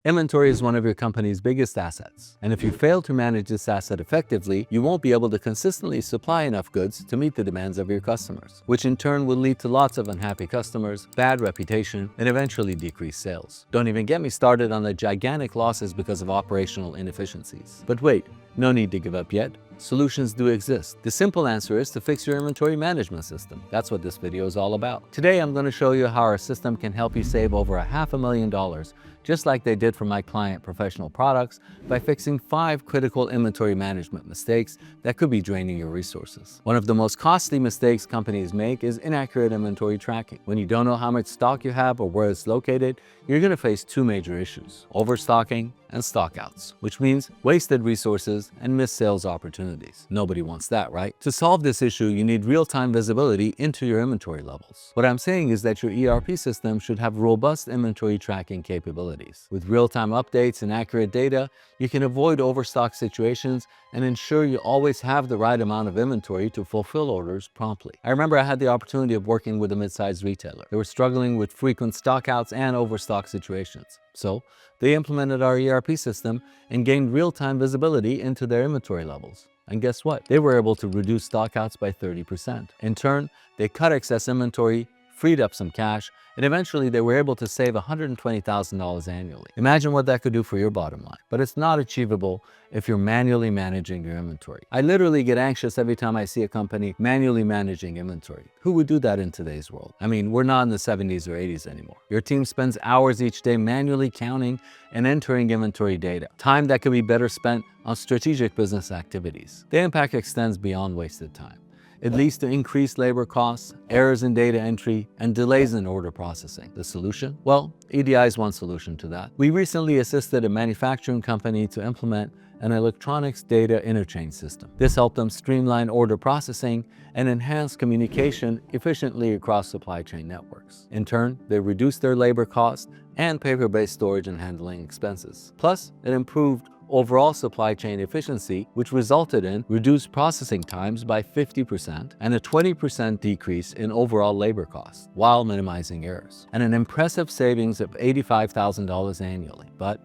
Inventory is one of your company's biggest assets, and if you fail to manage this asset effectively, you won't be able to consistently supply enough goods to meet the demands of your customers, which in turn will lead to lots of unhappy customers, bad reputation, and eventually decreased sales. Don't even get me started on the gigantic losses because of operational inefficiencies. But wait, no need to give up yet. Solutions do exist. The simple answer is to fix your inventory management system. That's what this video is all about. Today, I'm going to show you how our system can help you save over $500,000, just like they did for my client Professional Products, by fixing 5 critical inventory management mistakes that could be draining your resources. One of the most costly mistakes companies make is inaccurate inventory tracking. When you don't know how much stock you have or where it's located, you're going to face 2 major issues: overstocking and stockouts, which means wasted resources and missed sales opportunities. Nobody wants that, right? To solve this issue, you need real-time visibility into your inventory levels. What I'm saying is that your ERP system should have robust inventory tracking capabilities. With real-time updates and accurate data, you can avoid overstock situations and ensure you always have the right amount of inventory to fulfill orders promptly. I remember I had the opportunity of working with a mid-sized retailer. They were struggling with frequent stockouts and overstock situations. So they implemented our ERP system and gained real-time visibility into their inventory levels. And guess what? They were able to reduce stockouts by 30%. In turn, they cut excess inventory, freed up some cash, and eventually they were able to save $120,000 annually. Imagine what that could do for your bottom line. But it's not achievable if you're manually managing your inventory. I literally get anxious every time I see a company manually managing inventory. Who would do that in today's world? I mean, we're not in the 70s or 80s anymore. Your team spends hours each day manually counting and entering inventory data, time that could be better spent on strategic business activities. The impact extends beyond wasted time. It leads to increased labor costs, errors in data entry, and delays in order processing. The solution? Well, EDI is one solution to that. We recently assisted a manufacturing company to implement an electronics data interchange system. This helped them streamline order processing and enhance communication efficiently across supply chain networks. In turn, they reduced their labor costs and paper-based storage and handling expenses. Plus, it improved overall supply chain efficiency, which resulted in reduced processing times by 50% and a 20% decrease in overall labor costs, while minimizing errors, and an impressive savings of $85,000 annually. But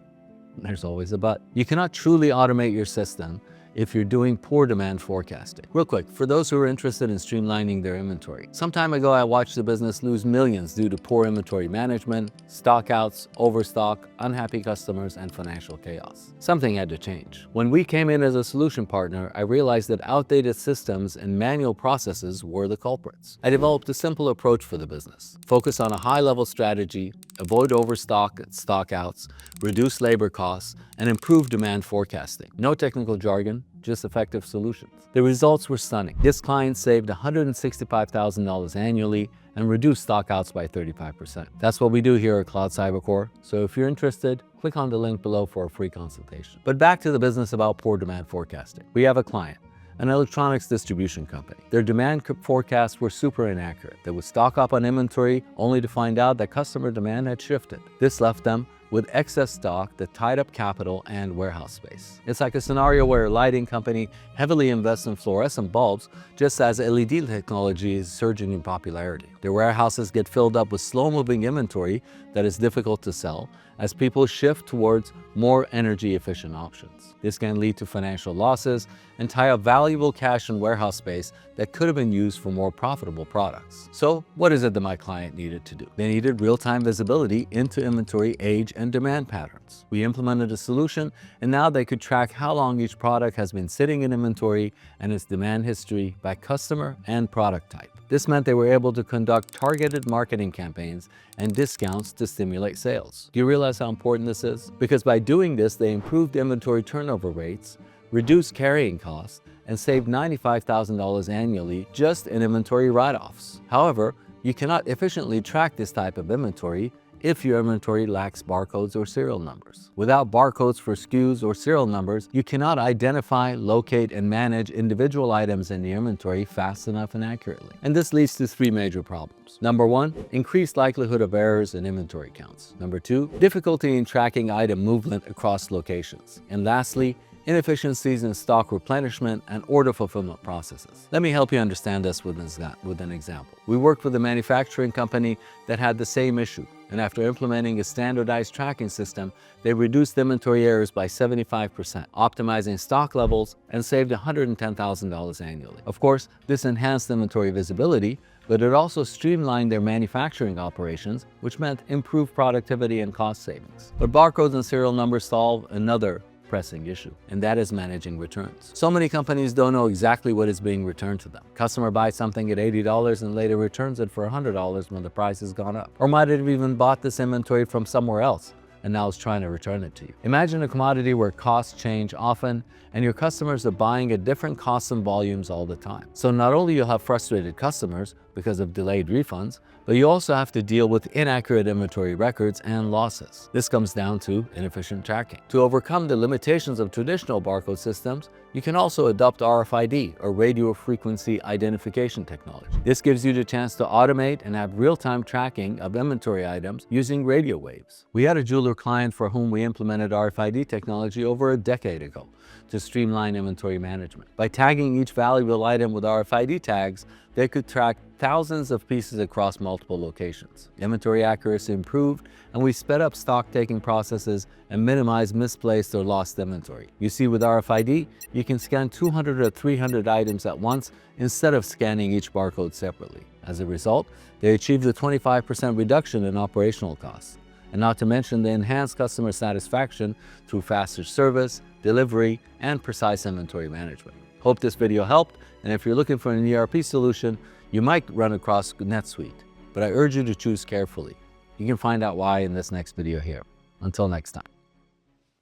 there's always a but. You cannot truly automate your system if you're doing poor demand forecasting. Real quick, for those who are interested in streamlining their inventory, some time ago I watched the business lose millions due to poor inventory management, stockouts, overstock, unhappy customers, and financial chaos. Something had to change. When we came in as a solution partner, I realized that outdated systems and manual processes were the culprits. I developed a simple approach for the business. Focus on a high-level strategy, avoid overstock and stockouts, reduce labor costs, and improve demand forecasting. No technical jargon, just effective solutions. The results were stunning. This client saved $165,000 annually and reduced stockouts by 35%. That's what we do here at CloudCyberCore. So if you're interested, click on the link below for a free consultation. But back to the business about poor demand forecasting. We have a client, an electronics distribution company. Their demand forecasts were super inaccurate. They would stock up on inventory only to find out that customer demand had shifted. This left them with excess stock that tied up capital and warehouse space. It's like a scenario where a lighting company heavily invests in fluorescent bulbs just as LED technology is surging in popularity. Their warehouses get filled up with slow-moving inventory that is difficult to sell as people shift towards more energy-efficient options. This can lead to financial losses and tie up valuable cash and warehouse space that could have been used for more profitable products. So what is it that my client needed to do? They needed real-time visibility into inventory age and demand patterns. We implemented a solution, and now they could track how long each product has been sitting in inventory and its demand history by customer and product type. This meant they were able to conduct targeted marketing campaigns and discounts to stimulate sales. Do you realize how important this is? Because by doing this, they improved inventory turnover rates, reduced carrying costs, and saved $95,000 annually just in inventory write-offs. However, you cannot efficiently track this type of inventory if your inventory lacks barcodes or serial numbers. Without barcodes for SKUs or serial numbers, you cannot identify, locate, and manage individual items in the inventory fast enough and accurately. And this leads to 3 major problems. Number 1, increased likelihood of errors in inventory counts. Number 2, difficulty in tracking item movement across locations. And lastly, inefficiencies in stock replenishment and order fulfillment processes. Let me help you understand this with an example. We worked with a manufacturing company that had the same issue. And after implementing a standardized tracking system, they reduced inventory errors by 75%, optimizing stock levels, and saved $110,000 annually. Of course, this enhanced inventory visibility, but it also streamlined their manufacturing operations, which meant improved productivity and cost savings. But barcodes and serial numbers solve another pressing issue, and that is managing returns. So many companies don't know exactly what is being returned to them. Customer buys something at $80 and later returns it for $100 when the price has gone up. Or might have even bought this inventory from somewhere else and now is trying to return it to you. Imagine a commodity where costs change often and your customers are buying at different costs and volumes all the time. So not only you'll have frustrated customers because of delayed refunds, but you also have to deal with inaccurate inventory records and losses. This comes down to inefficient tracking. To overcome the limitations of traditional barcode systems, you can also adopt RFID, or radio frequency identification technology. This gives you the chance to automate and have real-time tracking of inventory items using radio waves. We had a jeweler client for whom we implemented RFID technology over a decade ago to streamline inventory management. By tagging each valuable item with RFID tags, they could track thousands of pieces across multiple locations. Inventory accuracy improved, and we sped up stock-taking processes and minimized misplaced or lost inventory. You see, with RFID, you can scan 200 or 300 items at once instead of scanning each barcode separately. As a result, they achieved a 25% reduction in operational costs. And not to mention the enhanced customer satisfaction through faster service, delivery, and precise inventory management. Hope this video helped, and if you're looking for an ERP solution, you might run across NetSuite, but I urge you to choose carefully. You can find out why in this next video here. Until next time.